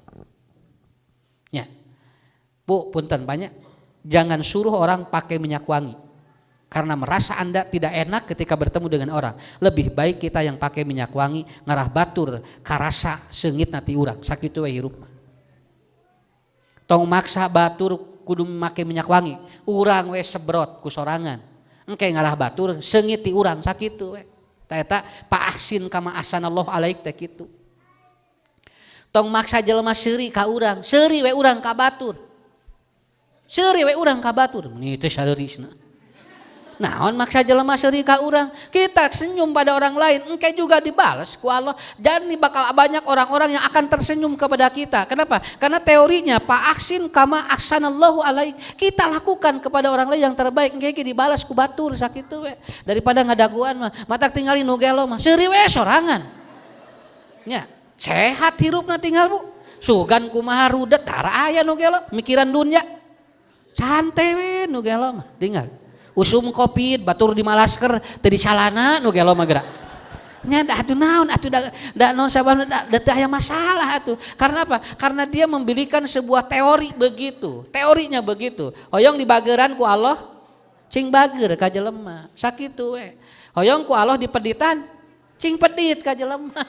Ya. Bu, punten banyak. Jangan suruh orang pakai minyak wangi. Karena merasa Anda tidak enak ketika bertemu dengan orang. Lebih baik kita yang pakai minyak wangi ngarah batur karasa seungit nanti urang. Sakitu we hirup. Tong maksa batur kudu make minyak wangi. Urang we sebrot ku sorangan. Engke ngarah batur seungit ti urang sakitu we. Eta pa ahsin kama ahsanallahu alaik teh kitu. Tong maksa jelema seuri ka urang, seuri we urang ka batur. Seuri we urang ka batur. Ini teh saeurisna. Naon maksa jelema seuri ka urang, kita senyum pada orang lain, engke juga dibalas ku Allah. Jadi bakal banyak orang-orang yang akan tersenyum kepada kita. Kenapa? Karena teorinya pa ahsin kama ahsanallahu alaik. Kita lakukan kepada orang lain yang terbaik, engke dibalas ku batur sakitu we. Daripada ngadaguan mah, matak tinggalin nu gelo mah seuri we sorangan. Nya, sehat hirupna tinggal Bu. Sugan kumaha rudet tara aya nu gelo, mikiran dunya. Santai we nu gelo mah, tinggal. Usum covid batur di malasker teu di calana nu gelo mah geura. Nya atuh naon atuh da naon sabab da teu aya masalah atuh. Karena apa? Karena dia memberikan sebuah teori begitu. Teorinya begitu. Hoyong dibageuran ku Allah cing bageur ka jelema. Sakitu we. Hoyong ku Allah dipeditan cing pedit ka jelema.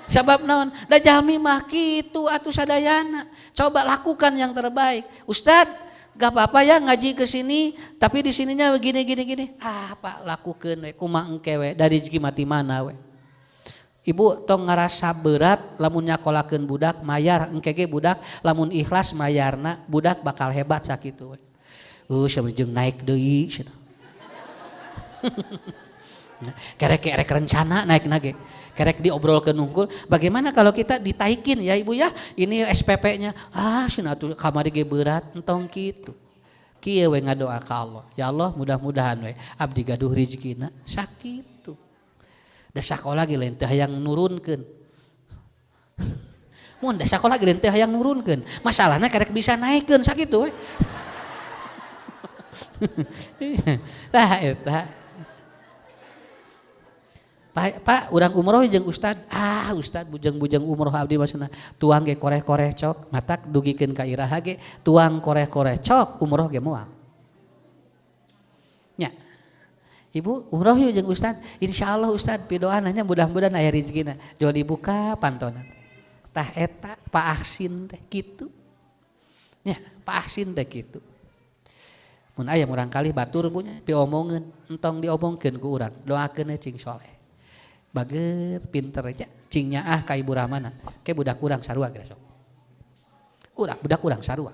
Sabab naon? Da jalmi mah kitu atuh sadayana. Coba lakukan yang terbaik. Ustad, gak apa-apa ya ngaji ke sini, tapi di sininya begini gini. Ah, Pak, lakukeun we kumaha engke we, dari rezeki mati mana we. Ibu tong ngarasa berat lamun nyakolakeun budak mayar engke ge budak lamun ikhlas mayarna budak bakal hebat sakitu we. Sabeujeuh naik deui cenah. Kerek rencana naik nage. Kerek diobrolkeun unggul. Bagaimana kalau kita ditaikin ya Ibu ya? Ini SPP-nya. Cenah atuh kamari ge berat entong kitu. Kieu we ngadoa ka Allah. Ya Allah, mudah-mudahan we abdi gaduh rezekina sakitu. Da sakola ge lain teh hayang nurunkeun. Mun da sakola ge lain teh hayang nurunkeun. Masalahna kerek bisa naikkeun sakitu we. Tah eta. Pak, urang umroh jeung Ustad. Ustad bujang-bujang umroh abdi maksudna tuang ge koreh-koreh cok, matak dugikeun ka iraha ge tuang koreh-koreh cok, umroh ge moal. Nya. Ibu umroh yeuh jeung Ustad. Insyaallah Ustad pidoan nya mudah-mudahan aya rezekina. Jo dibuka pantona. Tah eta Pak Ahsin teh kitu. Nya, Pak Ahsin teh kitu. Mun aya urang kali batur punya diomongeun, entong diomongkeun ku urang. Doakeun cing soleh. Bager pinter aja cingnya ka Ibu Rahmana ke budak urang sarua kira sok. Budak urang sarua.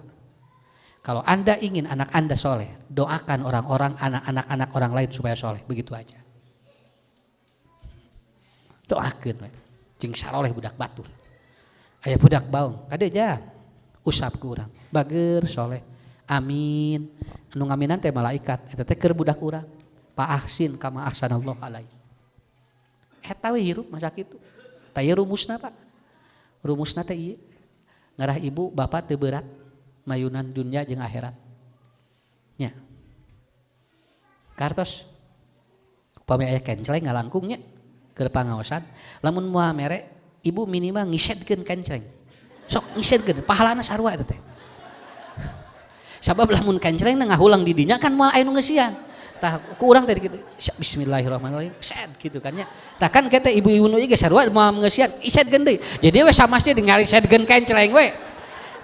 Kalau Anda ingin anak Anda soleh, doakan orang-orang anak-anak orang lain supaya soleh, begitu aja. Doakeun we. Cing saloleh budak batur. Aya budak baung, kadeja usap ku urang. Bager soleh. Amin. Anu ngaminan teh malaikat, eta teh keur budak urang. Pak Ahsin kama ahsanallahu alaihi. Eta we hirup masa kitu. Tah ieu rumusna Pak. Rumusna teh ieu. Ngarah ibu bapak teu berat mayunan dunya jeung akhirat. Nya. Kartos. Upami aya kenceleng ngalangkungnya keur pangaosan, lamun moal mere ibu minimal ngisedkeun kenceleng. Sok ngisedkeun pahalana sarua eta teh. Sabab lamun kenceleng ngahulang di dinya kan moal aya nu ngeusian. Tah ku urang tadi gitu. Bismillahirrahmanirrahim. Sed gitu kan nya. Tah kan kita ibu-ibu nu ieu ge sarua moal ngeusian isedkeun deui. Jadi we samasnya ngarisedkeun kenceleng we.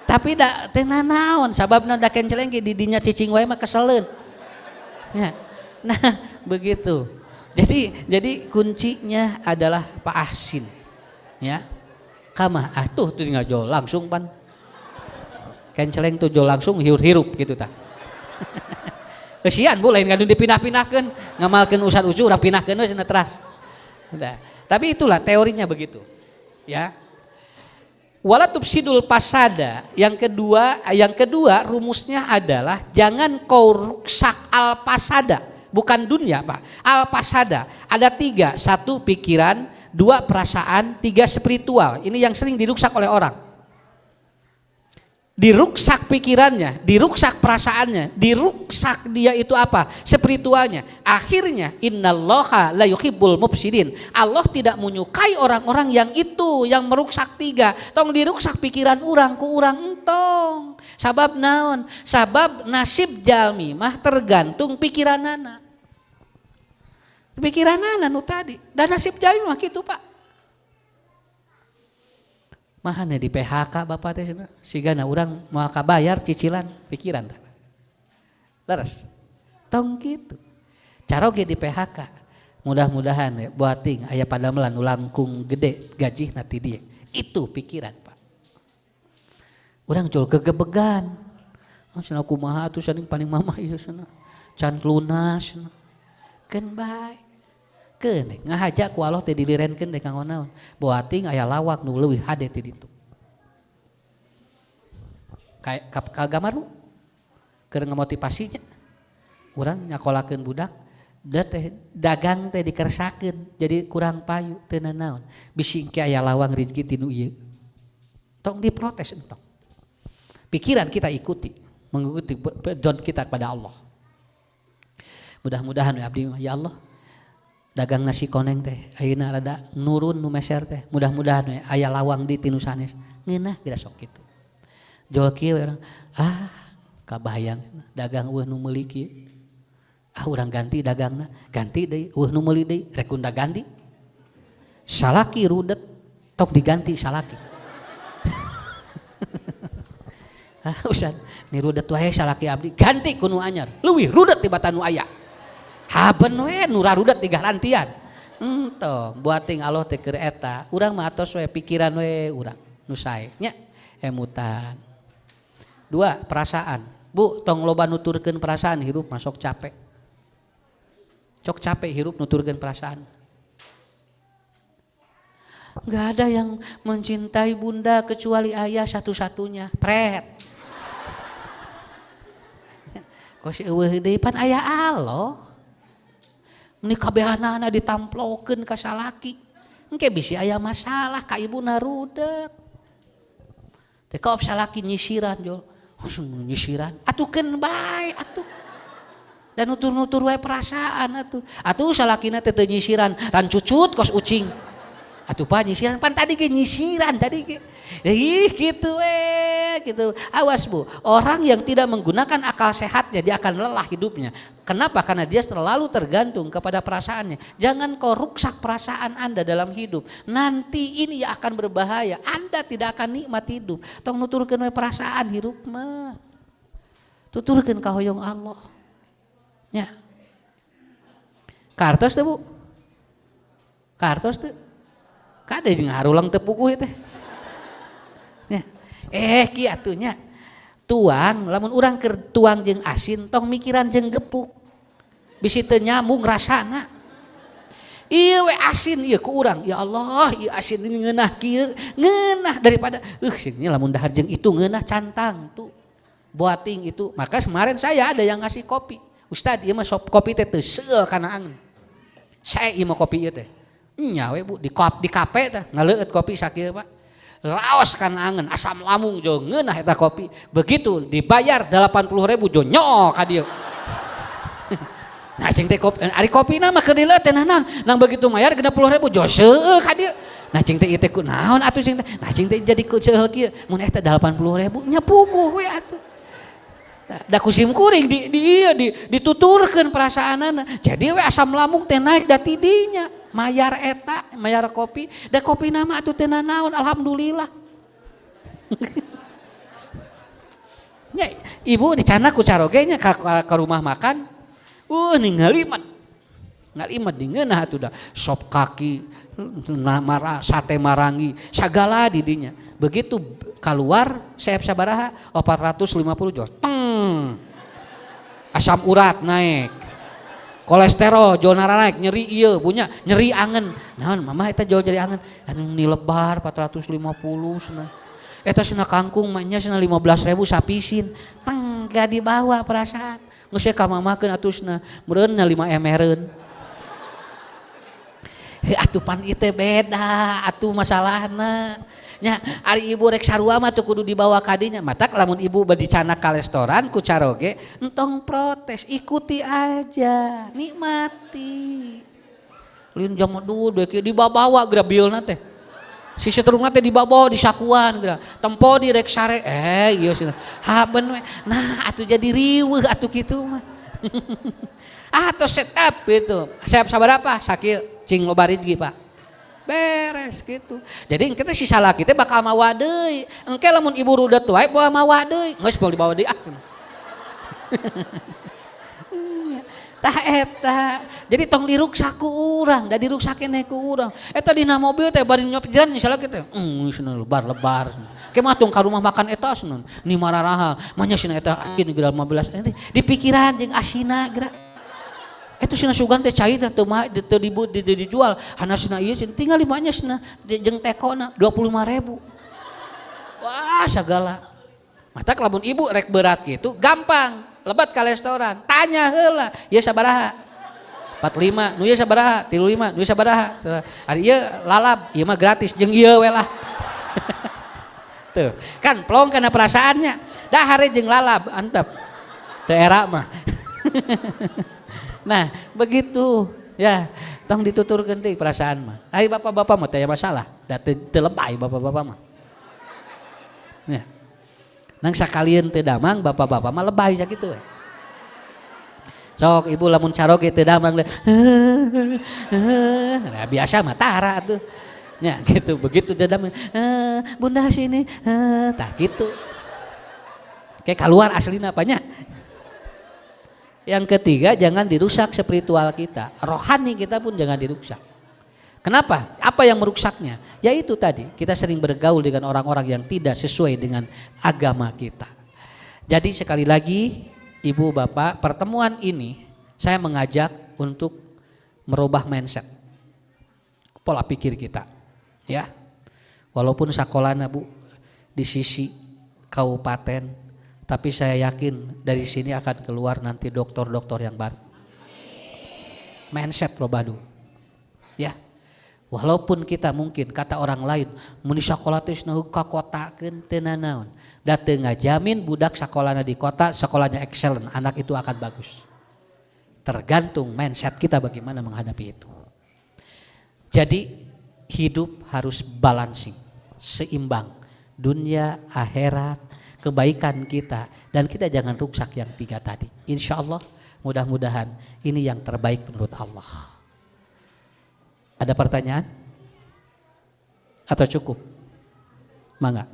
Tapi da teh naon sababna da kenceleng ge di dinya cicing wae mah keseleun. Ya. Nah, begitu. Jadi kuncinya adalah Pak Ahsin. Ya. Kamah atuh teu ngajol langsung pan. Kenceleng tuh jol langsung hirup-hirup gitu tah. Kesian Bu lain ngadu dipindah-pindahkeun, ngamalkeun usad ucu urang pindahkeun we cenah teras. Udah. Tapi itulah teorinya begitu. Ya. Wala tufsidul fasada. Yang kedua rumusnya adalah jangan kau rusak al fasada, bukan dunia, Pak. Al fasada. Ada 3, 1 pikiran, 2 perasaan, 3 spiritual. Ini yang sering diruksak oleh orang. Diruksak pikirannya, diruksak perasaannya, diruksak dia itu apa? Spiritualnya. Akhirnya innallaha la yuhibbul mufsidin. Allah tidak menyukai orang-orang yang itu, yang meruksak 3. Tong diruksak pikiran urang ku urang entong. Sabab naon? Sabab nasib jalmi mah tergantung pikiranana. Pikiranana nu tadi. Dan nasib jalmi mah kitu, Pak. Mahana di PHK Bapak teh cenah sigana urang moal kabayar cicilan pikiran tah. Leres. Tong kitu. Cara oge di PHK. Mudah-mudahan ya buating aya padamelan nu langkung gede gajihna ti dieu. Itu pikiran, Pak. Urang jol gegebegan. Cenah kumaha atuh saning paning mamah ieu cenah. Can lunas cenah. Keun bae. Keun ngahaja ku Allah teh dilirenkeun teh kanggo naon? Boating aya lawak nu leuwih hade ti ditu. Ka gambar lu keur ngamotivasinya. Urang nyakolakeun budak da teh dagang teh dikersakeun jadi kurang payu teu naon. Bisi engke aya lawang rezeki ti nu ieu. Tong diprotes entong. Pikiran kita ikuti, mengikuti don kita kepada Allah. Mudah-mudahan abdi ya Allah dagang nasi koneng teh ayeuna rada nurun nu meser teh mudah-mudahan we aya lawang di tinu sanes ngeunah geura sok kitu jol kieu urang kabayang dagang eueuh nu meuli kieu urang ganti dagangna ganti deui eueuh nu meuli deui rek unda ganti salaki rudet tok diganti salaki. Ustad ni rudet wae salaki abdi ganti ku nu anyar leuwih rudet tibatan nu aya haben we nu rarudet digarantian entong buating Allah teh keur eta urang mah atos we pikiran we urang nu sae nya emutan. 2 perasaan bu tong loba nuturkeun perasaan hirup masuk capek cok capek hirup nuturkeun perasaan. Nggak ada yang mencintai bunda kecuali ayah satu-satunya pret. Kos eueuh deui pan aya Allah. Meni kabehanana ditamplokeun ka salaki. Engke bisi aya masalah ka ibuna rudet. Teh kaop salaki nyisiran jol. Nyisiran atukeun bae atuh. Dan nutur-nutur wae perasaan atuh. Atuh salakina teh teu nyisiran, ran cucut kos ucing. Atuh pan nyisiran pan tadi ge nyisiran tadi ge. Ih gitu gitu. Awas bu, orang yang tidak menggunakan akal sehatnya dia akan lelah hidupnya. Kenapa? Karena dia selalu tergantung kepada perasaannya. Jangan kau rusak perasaan Anda dalam hidup. Nanti ini akan berbahaya. Anda tidak akan nikmat hidup. Tong nuturkeun we perasaan hidup mah. Tuturkeun ka hoyong Allah. Ya. Kartos teh bu. Kartos teh. Kada jeung harulang teu puguh teh. Ya. Ki atunya tuang lamun urang keur tuang jeung asin tong mikiran jeung gepuk. Bisi teu nyambung rasana. Ieu we asin ieu ku urang. Ya Allah, ieu asin ini ngeunah kieu, ngeunah daripada nya lamun dahar jeung itu ngeunah cantang tuh. Boating itu. Maka kemarin saya ada yang ngasih kopi. Ustad ieu mah sop kopi teh teu seueur kana angeun. Saya ieu mah kopi ieu teh. Nya we bu di kape teh ngaleueut kopi sakieu Pak. Raos kana angeun asam lambung jo ngeunah eta kopi. Begitu dibayar 80.000 jo nyok ka dieu. Nah cing teh kopi ari kopina mah keur dileueut teh naon. Nang begitu mayar 60.000 jo seueul ka dieu. Nah cing teh ieu teh ku naon atuh cing teh. Nah cing teh jadi ku seueul kieu. Mun eta 80.000 nya puguh we atuh. Da kusim kuring dituturkeun perasaanana. Jadi we asam lambung teh naik da tidinya. Mayar eta, mayar kopi, da kopi nama atuh teu naon alhamdulillah. Nya ibu dicana ku caroge nya ka rumah makan. Ngalimat. Ngalimat di ngeunah atuh da sop kaki, sate marangi, sagala di dinya. Begitu keluar seep sabaraha 450 jual. Asam urat naik. Kolesterol jauh naik nyeri iya punya nyeri angen naon mama eta jauh jadi angen anu nilebar 450 cenah eta cenah kangkung mahnya cenah 15.000 sapisin teng gak dibawa perasaan geus ka mamakeun atuh cenah meureun 5 emereun atuh pan ieu teh beda atuh masalahna nya ari ibu rek sarua mah teu kudu dibawa ka dinya matak lamun ibu badi cana ka restoran ku caroge entong protes ikuti aja nikmati lin jam dulu kieu dibawa geura bilna teh si setrumna teh dibawa di sakuan geura tempo di rek sare ieu cenah haben we nah atuh jadi riweuh atuh kitu mah atuh setap gitu siap sabaraha sakieu cing loba rezeki Pak beres gitu. Jadi engke teh si salaki teh bakal mawa deui. Engke lamun ibu rudet wae bawa mawa deui. Geus moal dibawa deui Tah eta. Jadi tong diruksak ku urang, da diruksakeun ku urang. Eta dina mobil teh bari nyop jalan si salaki teh. Cenah lebar-lebar. Ke mah tong ka rumah makan eta cenah. Ni mararahal. Manya cenah eta asin geura 15. Di pikiran jeung asina geura. Itu cenah sugan teh cai teh teu dijual. Hanasna ieu tinggal imahnya cenah jeung tekona 25.000. Wah, sagala. Mata lamun ibu rek berat gitu, gampang. Lebat ka restoran, tanya heula, ieu sabaraha? 45, nu ieu sabaraha? 35, nu ieu sabaraha? Ari ieu lalab, ieu mah gratis jeung ieu we lah. Tuh, kan plong kana perasaannya. Da hare jeung lalab, antep. Teu era mah. Nah begitu ya tong dituturkeun teh perasaan mah. Ai bapak-bapak mah teh masalah, da teu lebay bapak-bapak mah. Ya. Nang sakalian teu damang bapak-bapak mah lebay sakitu we. Sok ibu lamun caroge teu damang nah biasa mah tara tuh. Ya gitu, begitu dadam, bunda sini, tak gitu. Kayak keluar aslinya apanya. Yang ketiga, jangan dirusak spiritual kita, rohani kita pun jangan dirusak. Kenapa? Apa yang merusaknya? Yaitu tadi, kita sering bergaul dengan orang-orang yang tidak sesuai dengan agama kita. Jadi sekali lagi, Ibu Bapak, pertemuan ini saya mengajak untuk merubah mindset, pola pikir kita. Ya, walaupun sekolahnya Bu di sisi kabupaten, tapi saya yakin dari sini akan keluar nanti dokter-dokter yang baru. Mindset robah dulu. Ya, walaupun kita mungkin kata orang lain mun sakola teh kakotakeun teu nanaon, da teu ngajamin budak sakolahna di kota sekolahnya excellent, anak itu akan bagus. Tergantung mindset kita bagaimana menghadapi itu. Jadi hidup harus balancing, seimbang, dunia, akhirat, kebaikan kita, dan kita jangan rusak yang tiga tadi. Insya Allah mudah-mudahan ini yang terbaik menurut Allah. Ada pertanyaan? Atau cukup? Mangga.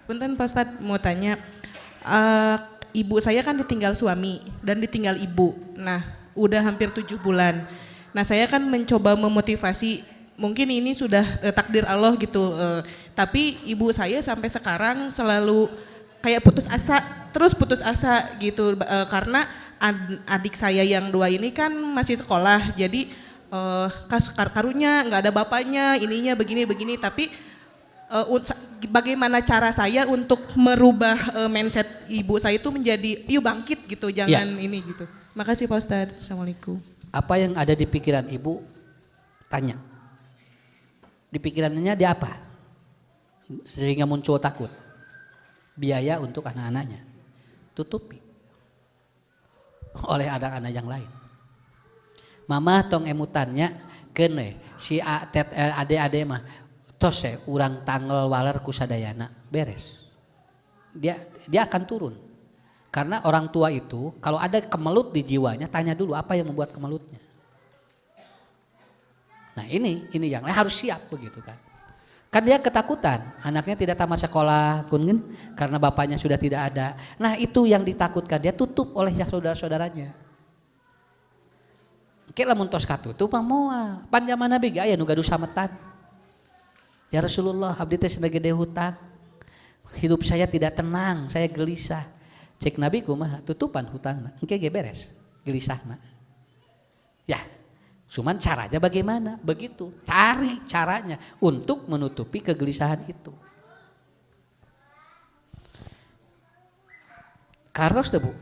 Punten Pak Ustadz mau tanya, ibu saya kan ditinggal suami dan ditinggal ibu. Nah, udah hampir 7 bulan. Nah, saya kan mencoba memotivasi, mungkin ini sudah takdir Allah gitu. Tapi ibu saya sampai sekarang selalu kayak putus asa gitu. Karena adik saya yang 2 ini kan masih sekolah. Jadi karunya nggak ada bapaknya, ininya begini-begini. Tapi bagaimana cara saya untuk merubah mindset ibu saya itu menjadi yuk bangkit gitu, jangan ini gitu. Makasih Pak Ustadz. Assalamualaikum. Apa yang ada di pikiran ibu? Tanya. Di pikirannya dia apa? Sehingga muncul takut. Biaya untuk anak-anaknya. Tutupi. Oleh anak-anak yang lain. Mama tong emutannya kene si ade-ade mah tos urang tanggal waler kusadayana beres. Dia akan turun. Karena orang tua itu kalau ada kemelut di jiwanya, tanya dulu apa yang membuat kemelutnya. Nah ini yang harus siap begitu kan. Kan dia ketakutan, anaknya tidak tamat sekolah kun, karena bapaknya sudah tidak ada. Nah itu yang ditakutkan, dia tutup oleh saudara-saudaranya. Oke lamun tos katutup mah moal. Panjaman Nabi aya nu gaduh sametan. Ya Rasulullah, abdi teh gede hutang. Hidup saya tidak tenang, saya gelisah. Cek Nabi kumaha, tutupan hutangna. Engke ge beres, gelisahna. Ya, cuman caranya bagaimana? Begitu, cari caranya untuk menutupi kegelisahan itu. Karos teh Bu.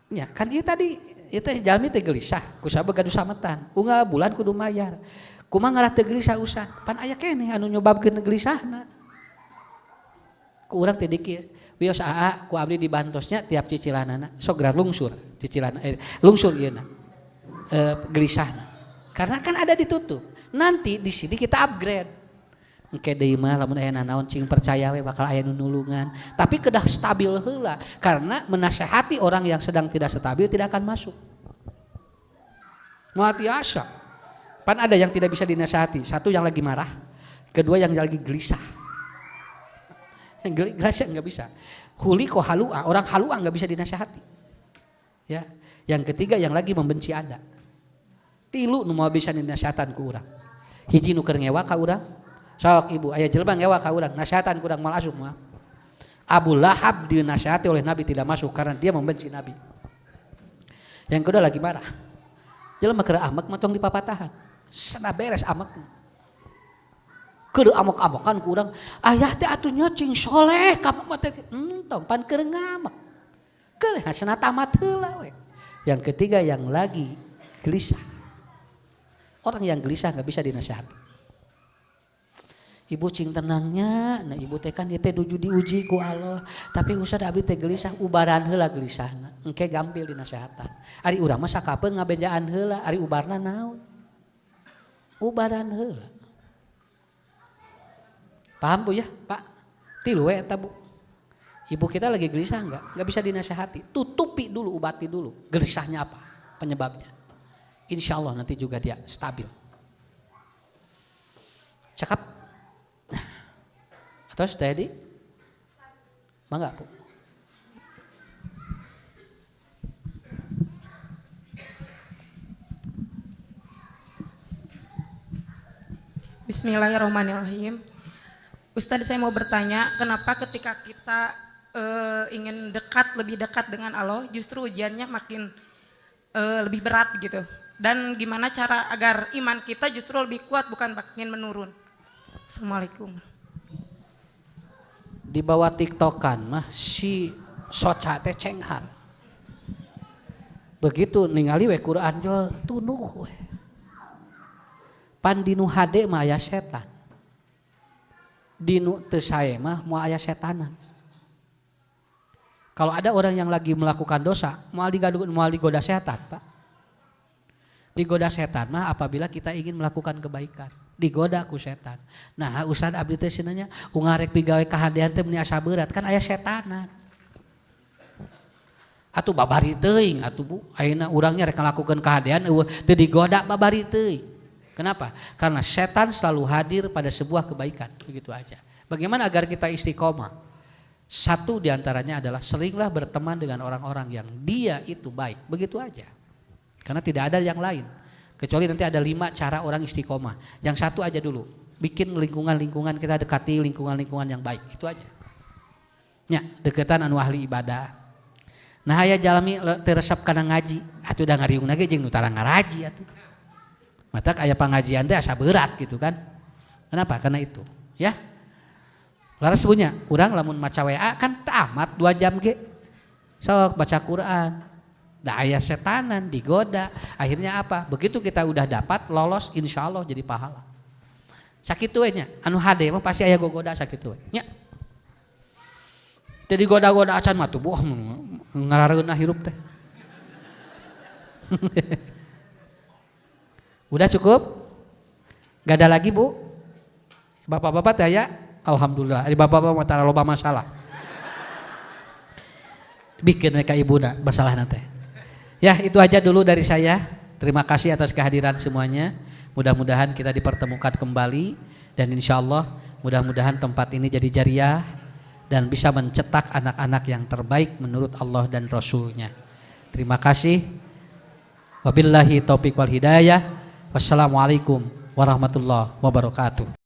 Ya, kan ieu tadi ieu teh jalmi teh gelisah, kusabab gaduh sametan. Unggal bulan kudu mayar. Kumaha ngalah teu gelisah usan? Pan aya keneh anu nyobabkeun gelisahna. Ku urang teh dikieu, wios aa ku abdi dibantosnya tiap cicilanana sok gerak lungsur cicilan lungsur ieu na. Gelisahna. Karena kan ada ditutup. Nanti di sini kita upgrade. Engke deui mah lamun aya nanaon cing percaya we bakal aya nu nulungan. Tapi kedah stabil heula karena menasehati orang yang sedang tidak stabil tidak akan masuk. Moal asa. Pan ada yang tidak bisa dinasihati, satu yang lagi marah, kedua yang lagi gelisah. Gelisah nggak bisa. Huli ko halua, orang halua nggak bisa dinasihati. Ya, yang ketiga yang lagi membenci Anda. Tilu nu mau bisa dinasihatan ku urang. Hiji nu keur ngewa ka urang. Sok ibu, aya jelema ngewa ka urang, nasihatan ku urang mal asup moal. Abu Lahab dinasihati oleh Nabi tidak masuk karena dia membenci Nabi. Yang kedua lagi marah. Jelema keur amek mah tong dipapatahan. Sana beres amakna. Keur amok-amokan ku urang, aya teh atuh nyocing soleh ka mah teh tong pan keur ngamek. Keur hasana tamat heula we. Yang ketiga yang lagi gelisah. Orang yang gelisah enggak bisa dinasihati. Ibu cing tenangnya, nah ibu teh kan ieu teh diuji ku Allah, tapi usah abdi teh gelisah, ubaran heula gelisahna. Engke gampil dinasihatan. Ari urang mah sakapeung ngabejaan heula, ari ubarna naon? Ubaran heula. Paham Bu ya, Pak? Tilu eta Bu. Ibu kita lagi gelisah enggak bisa dinasehati. Tutupi dulu, obati dulu. Gelisahnya apa? Penyebabnya. Insya Allah nanti juga dia stabil. Cakap. Atau steady? Mangga Bu. Bismillahirrahmanirrahim. Ustadz, saya mau bertanya, kenapa ketika kita ingin lebih dekat dengan Allah, justru ujiannya makin lebih berat gitu? Dan gimana cara agar iman kita justru lebih kuat, bukan makin menurun? Assalamualaikum. Di bawah TikTokan mah si soca teh cenghar. Begitu ningali we Quran jol tunuh we. Pan dinu hade mah aya setan. Dinu teu sae mah moal aya setanan. Kalau ada orang yang lagi melakukan dosa, moal digoda setan, Pak. Digoda setan mah apabila kita ingin melakukan kebaikan. Digoda ku setan. Nah, Ustaz abdi teh cenanya ungarek pigawe kahadean teh meni asa berat, kan aya setanan. Atuh babari teuing atuh Bu, ayeuna urangnya rek ngalakukeun kahadean eueuh teu digoda babari teuing. Kenapa? Karena setan selalu hadir pada sebuah kebaikan, begitu aja. Bagaimana agar kita istiqomah? Satu diantaranya adalah seringlah berteman dengan orang-orang yang dia itu baik, begitu aja. Karena tidak ada yang lain. Kecuali nanti ada 5 cara orang istiqomah. Yang satu aja dulu, bikin lingkungan-lingkungan kita dekati lingkungan-lingkungan yang baik, itu aja. Ya, deketan anu ahli ibadah. Nah, aya jalmi teresep kana ngaji, atuh da ngariungna ge jeung nu tara ngaraji atuh. Matak aya pangajian teh asa berat gitu kan. Kenapa? Karena itu, ya. Laras punya, urang lamun maca WA kan tamat 2 jam ge. Sok baca Quran. Da aya setanan digoda. Akhirnya apa? Begitu kita udah dapat lolos, insya Allah jadi pahala. Sakitu we nya, anu hade mah pasti aya gogoda sakitu we. Nya. Jadi goda-goda acan mah tubuh ngarareunna hirup teh. Udah cukup? Gak ada lagi Bu? Bapak-bapak teh ya? Alhamdulillah. Ada bapak-bapak mah tara loba masalah. Bikin mereka ibuna masalah nanti. Ya, itu aja dulu dari saya. Terima kasih atas kehadiran semuanya. Mudah-mudahan kita dipertemukan kembali dan insya Allah mudah-mudahan tempat ini jadi jariah dan bisa mencetak anak-anak yang terbaik menurut Allah dan Rasulnya. Terima kasih. Wabillahi taufiq wal hidayah. Wassalamualaikum warahmatullahi wabarakatuh.